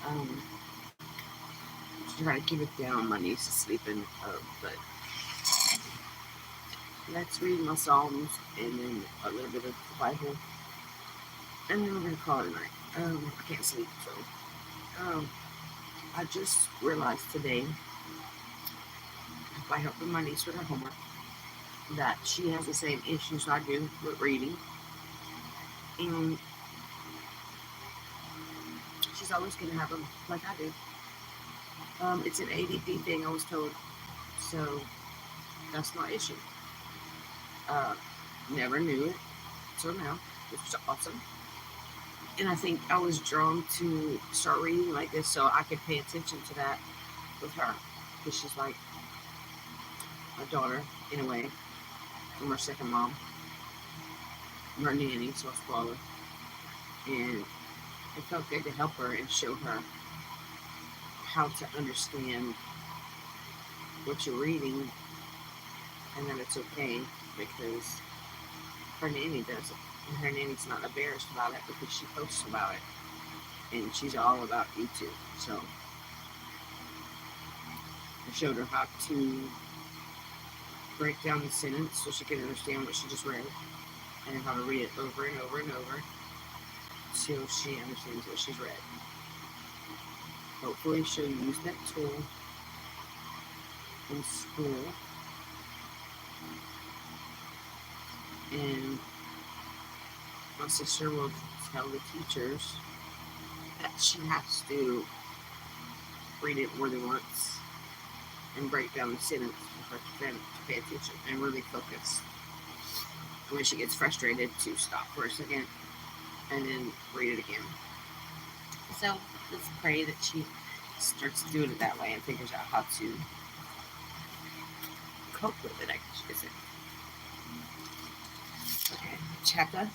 Um, try to keep it down. My niece is sleeping, but let's read my Psalms and then a little bit of the Bible, and then we're gonna call it a night. I can't sleep, so um, I just realized today, by helping my niece with her homework, that she has the same issues I do with reading, and she's always gonna have them like I do. It's an ADD thing, I was told, so that's my issue. Uh, Never knew it till now, which is awesome. And I think I was drawn to start reading like this so I could pay attention to that with her, because she's like my daughter in a way. I'm her second mom. I'm her nanny, so I spoil her. And it felt good to help her and show her how to understand what you're reading and that it's okay, because her nanny does it. And her nanny's not embarrassed about it because she posts about it. And she's all about YouTube. So I showed her how to break down the sentence so she can understand what she just read, and how to read it over and over and over till she understands what she's read. Hopefully she'll use that tool in school, and my sister will tell the teachers that she has to read it more than once and break down the sentence for her to pay attention and really focus. When she gets frustrated, to stop for a second and then read it again. So let's pray that she starts doing it that way and figures out how to cope with it, I guess you could say. Okay, chapter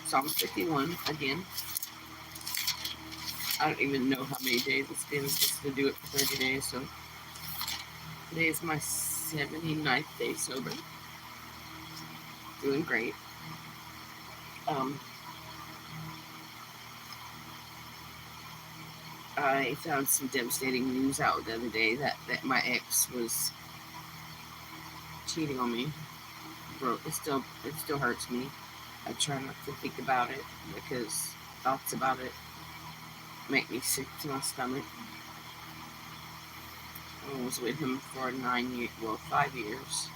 Psalm 51 again. I don't even know how many days it's been just to do it for 30 days, so today is my 79th day sober. Doing great. Um, I found some devastating news out the other day that my ex was cheating on me. Bro, it still hurts me. I try not to think about it because thoughts about it make me sick to my stomach. I was with him for 9 years, well, 5 years,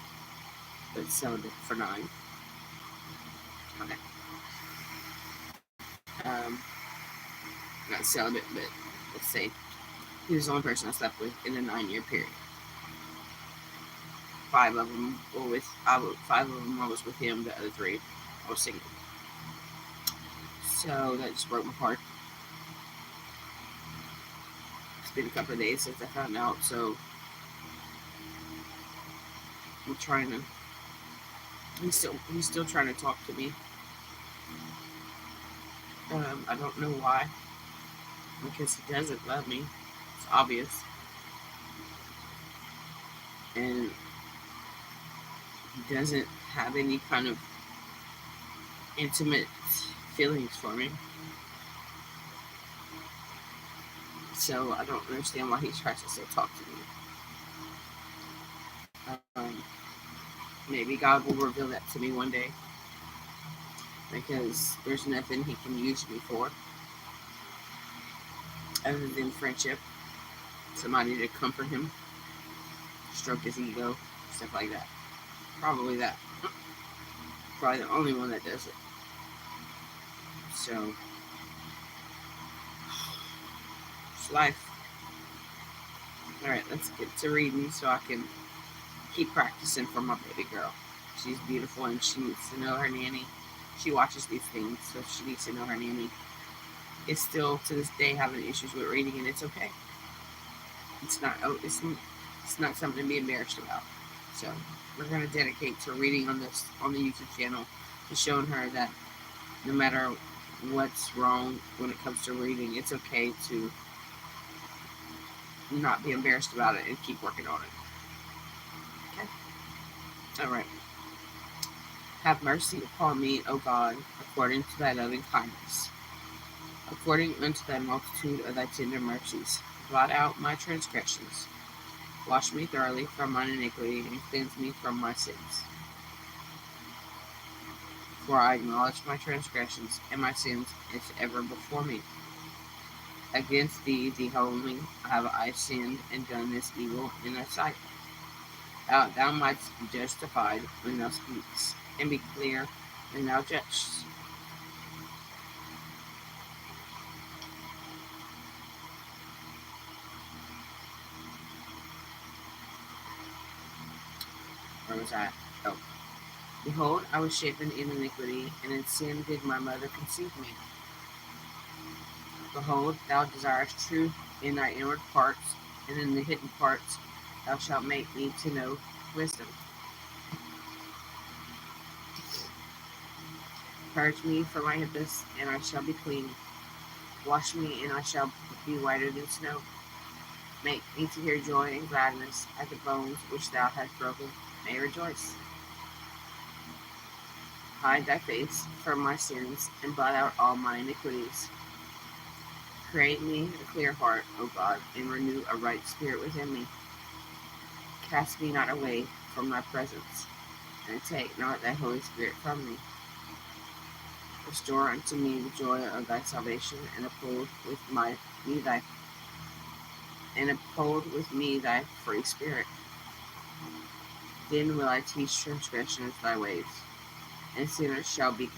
but celibate for 9. Okay. Not celibate, but let's say he was the only person I slept with in a 9-year period. 5 of them were with 5 of them I was with him. The other 3 I was single. So that just broke my heart. It's been a couple of days since I found out, so I'm trying to. He's still trying to talk to me. I don't know why, because he doesn't love me. It's obvious, and he doesn't have any kind of intimate feelings for me. So I don't understand why he tries to still talk to me. Maybe God will reveal that to me one day, because there's nothing he can use me for other than friendship, somebody to comfort him, stroke his ego, stuff like that. Probably that. Probably the only one that does it. So, it's life. Alright, let's get to reading so I can keep practicing for my baby girl. She's beautiful and she needs to know her nanny. She watches these things, so she needs to know her nanny. Is still to this day having issues with reading, and it's okay. It's not. It's not something to be embarrassed about. So we're gonna dedicate to reading on the YouTube channel, to showing her that no matter what's wrong when it comes to reading, it's okay to not be embarrassed about it and keep working on it. Okay. All right. Have mercy upon me, O God, according to thy loving kindness. according unto thy multitude of thy tender mercies. Blot out my transgressions. Wash me thoroughly from mine iniquity, and cleanse me from my sins. For I acknowledge my transgressions, and my sins is ever before me. Against thee, the only, have I sinned and done this evil in thy sight. Thou mightst be justified when thou speakest, and be clear when thou judgest. Where was I? Oh. Behold, I was shapen in iniquity, and in sin did my mother conceive me. Behold, thou desirest truth in thy inward parts, and in the hidden parts thou shalt make me to know wisdom. Purge me from my iniquities, and I shall be clean. Wash me, and I shall be whiter than snow. Make me to hear joy and gladness, as the bones which thou hast broken may rejoice. Hide thy face from my sins, and blot out all my iniquities. Create me a clear heart, O God, and renew a right spirit within me. Cast me not away from thy presence, and take not thy Holy Spirit from me. Restore unto me the joy of thy salvation, and uphold with me thy free spirit. Then will I teach transgressors thy ways, and sinners shall be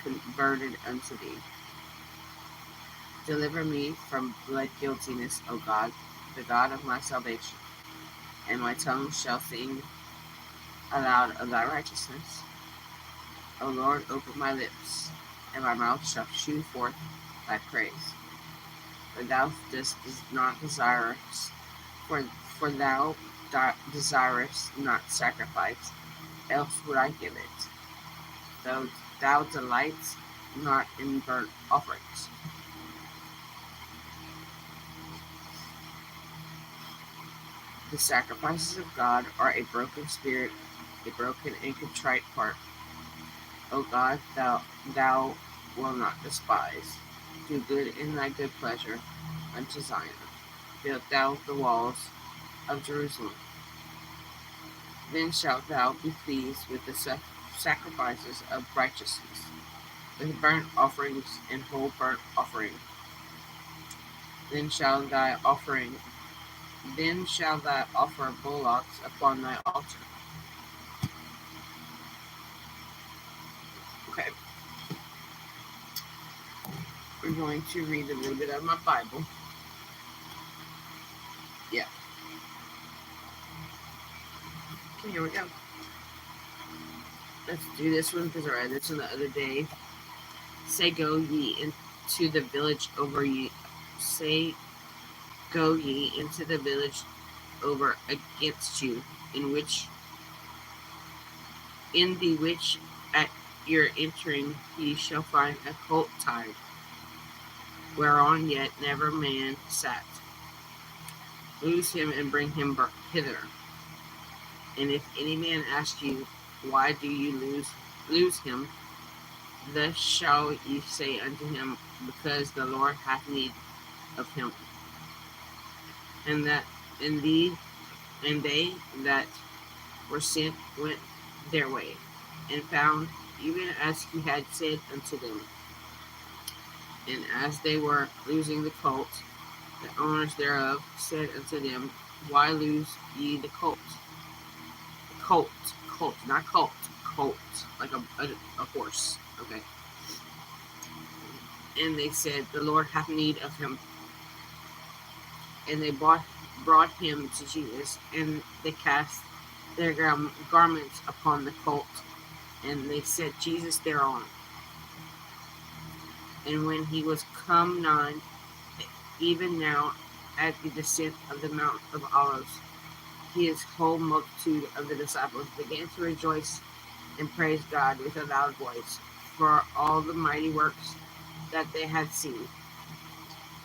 converted unto thee. Deliver me from blood guiltiness, O God, the God of my salvation, and my tongue shall sing aloud of thy righteousness. O Lord, open my lips, and my mouth shall shew forth thy praise. For thou dost not desire, for thou desirest not sacrifice, else would I give it. Though thou delights not in burnt offerings. The sacrifices of God are a broken spirit, a broken and contrite heart. O God, thou wilt not despise. Do good in thy good pleasure unto Zion. Build thou the walls of Jerusalem. Then shalt thou be pleased with the sacrifices of righteousness, with burnt offerings and whole burnt offering. Then shall thou offer bullocks upon thy altar. Okay. We're going to read a little bit of my Bible. Yeah. Okay, here we go. Let's do this one because I read this one the other day. Say go ye into the village over ye. Say go ye into the village over against you, in the which at your entering ye shall find a colt tied, whereon yet never man sat. Loose him and bring him hither. And if any man ask you, why do you lose him? Thus shall ye say unto him, because the Lord hath need of him. And they that were sent went their way, and found even as he had said unto them. And as they were losing the colt, the owners thereof said unto them, why lose ye the colt? Colt, not colt, colt, like a horse. Okay. And they said, the Lord hath need of him. And they brought him to Jesus, and they cast their garments upon the colt, and they set Jesus thereon. And when he was come nigh, even now at the descent of the Mount of Olives, his whole multitude of the disciples began to rejoice and praise God with a loud voice for all the mighty works that they had seen,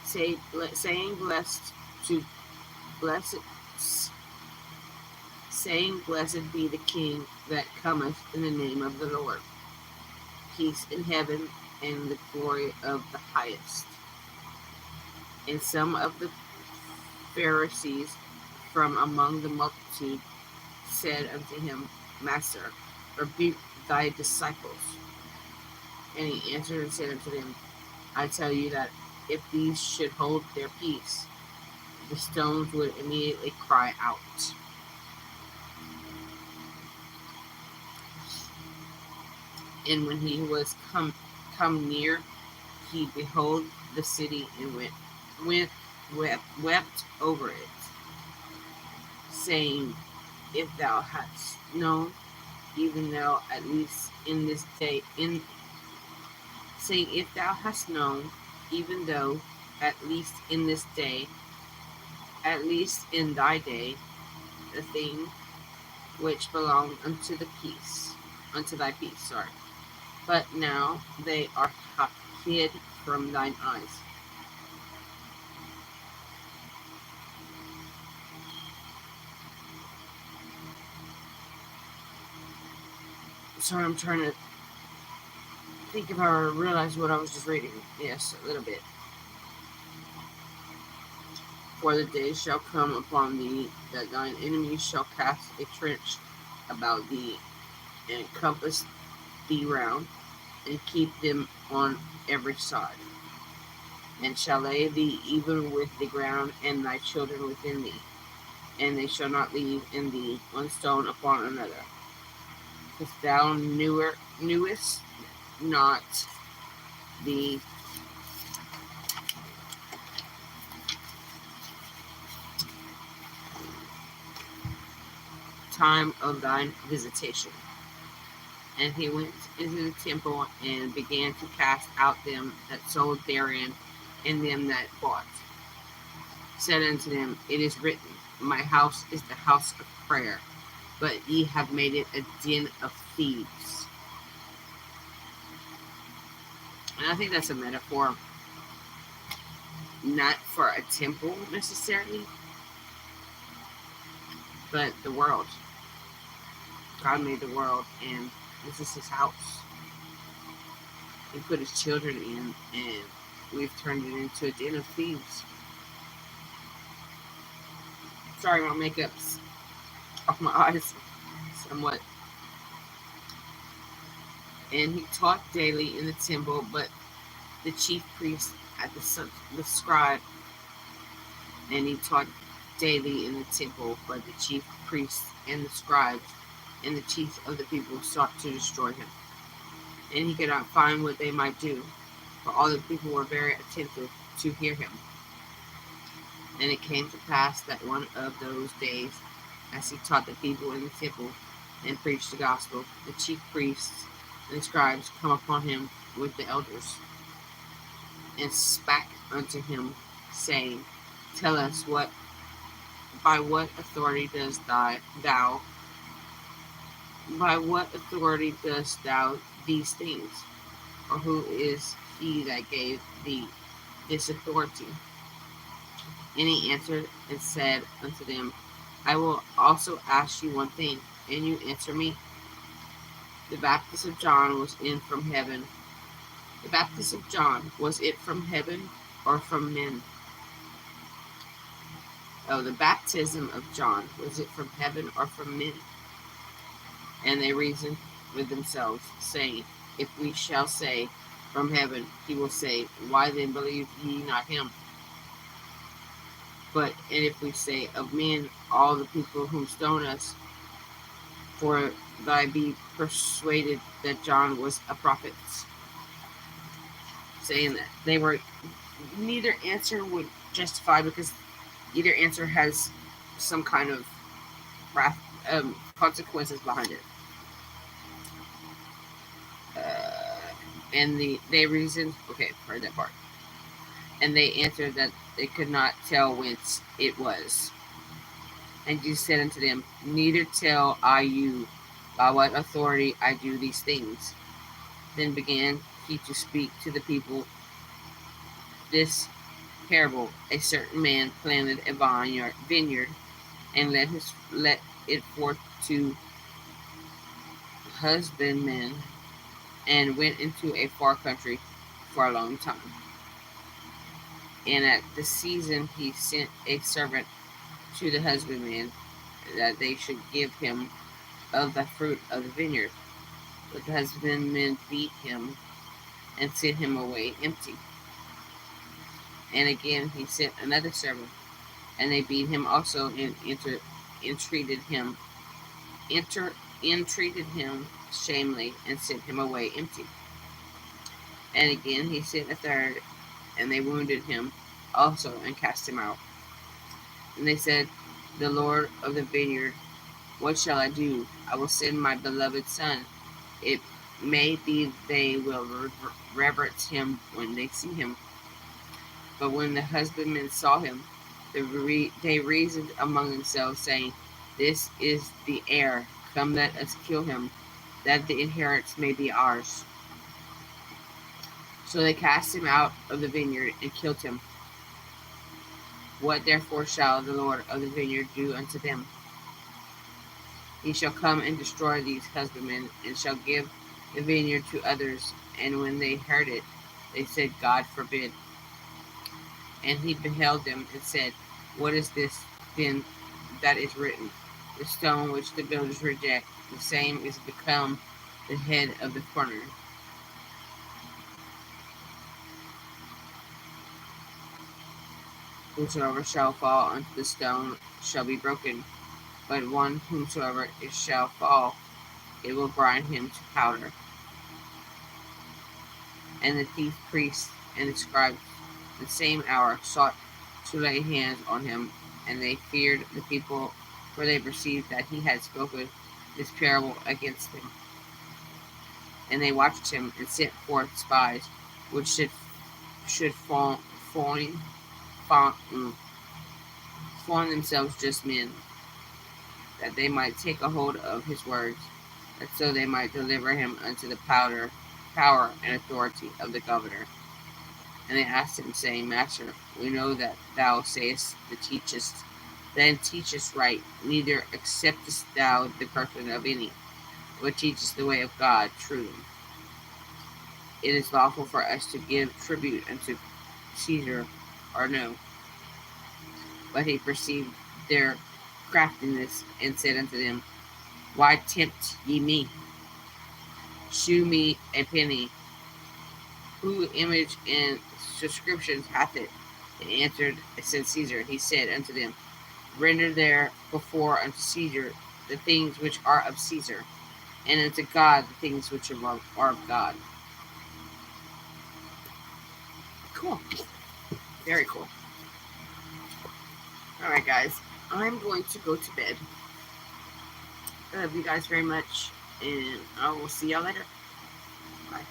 saying, Blessed be the King that cometh in the name of the Lord. Peace in heaven and the glory of the highest. And some of the Pharisees from among the multitude said unto him, Master, rebuke thy disciples. And he answered and said unto them, I tell you that if these should hold their peace, the stones would immediately cry out. And when he was come near, he beheld the city and wept over it, saying, If thou hadst known, even thou at least in this day, in saying, If thou hast known, even though at least in this day, at least in thy day, the thing which belonged unto thy peace, sorry. But now they are hid from thine eyes. Sorry, I'm trying to think if I realized what I was just reading. Yes, a little bit. For the day shall come upon thee that thine enemies shall cast a trench about thee, and compass thee round, and keep them on every side, and shall lay thee even with the ground, and thy children within thee, and they shall not leave in thee one stone upon another. Because thou knewest not the time of thine visitation. And he went into the temple and began to cast out them that sold therein, and them that bought. Said unto them, It is written, My house is the house of prayer, but ye have made it a den of thieves. And I think that's a metaphor, not for a temple necessarily, but the world. God made the world, and this is his house. He put his children in, and we've turned it into a den of thieves. Sorry, my makeup's off my eyes somewhat. And he taught daily in the temple, but the chief priest at the scribe, and he taught daily in the temple, but the chief priests and the scribes and the chief of the people sought to destroy him. And he could not find what they might do, for all the people were very attentive to hear him. And it came to pass that one of those days, as he taught the people in the temple and preached the gospel, the chief priests and the scribes come upon him with the elders, and spake unto him, saying, Tell us, by what authority dost thou these things? Or who is he that gave thee this authority? And he answered and said unto them, I will also ask you one thing, and you answer me. The baptism of John was from heaven. The baptism of John, was it from heaven or from men? Oh, the baptism of John, was it from heaven or from men? And they reasoned with themselves, saying, If we shall say from heaven, he will say, Why then believe ye not him? And if we say of men, all the people whom stone us, for thy be persuaded that John was a prophet. Saying that they were, neither answer would justify, because either answer has some kind of wrath, consequences behind it. And they reasoned, okay, heard that part. And they answered that they could not tell whence it was. And Jesus said unto them, Neither tell I you by what authority I do these things. Then began he to speak to the people this parable. A certain man planted a vineyard, and let it forth to husbandmen, and went into a far country for a long time. And at the season he sent a servant to the husbandman that they should give him of the fruit of the vineyard. But the husbandmen beat him and sent him away empty. And again he sent another servant, and they beat him also, and entreated him, entreated him shamefully, and sent him away empty. And again he sent a third, and they wounded him also, and cast him out. And they said, the Lord of the vineyard, what shall I do? I will send my beloved son. It may be they will reverence him when they see him. But when the husbandmen saw him, they reasoned among themselves, saying, this is the heir. Come, let us kill him, that the inheritance may be ours. So they cast him out of the vineyard and killed him. What therefore shall the Lord of the vineyard do unto them? He shall come and destroy these husbandmen, and shall give the vineyard to others. And when they heard it, they said, God forbid. And he beheld them and said, what is this then that is written? The stone which the builders reject, the same is become the head of the corner. Whosoever shall fall unto the stone shall be broken, but one whomsoever it shall fall, it will grind him to powder. And the chief priests and the scribes the same hour sought to lay hands on him, and they feared the people, for they perceived that he had spoken this parable against them. And they watched him, and sent forth spies, which should form themselves just men, that they might take a hold of his words, and so they might deliver him unto the power and authority of the governor. And they asked him, saying, Master, we know that thou sayest then teachest right, neither acceptest thou the person of any, but teachest the way of God truly. It is lawful for us to give tribute unto Caesar, or no. But he perceived their craftiness, and said unto them, why tempt ye me? Shew me a penny. Whose image and subscriptions hath it? They answered, said Caesar. He said unto them, render therefore unto Caesar the things which are of Caesar, and unto God the things which are of God. Cool. Very cool. Alright, guys. I'm going to go to bed. I love you guys very much, and I will see y'all later. Bye.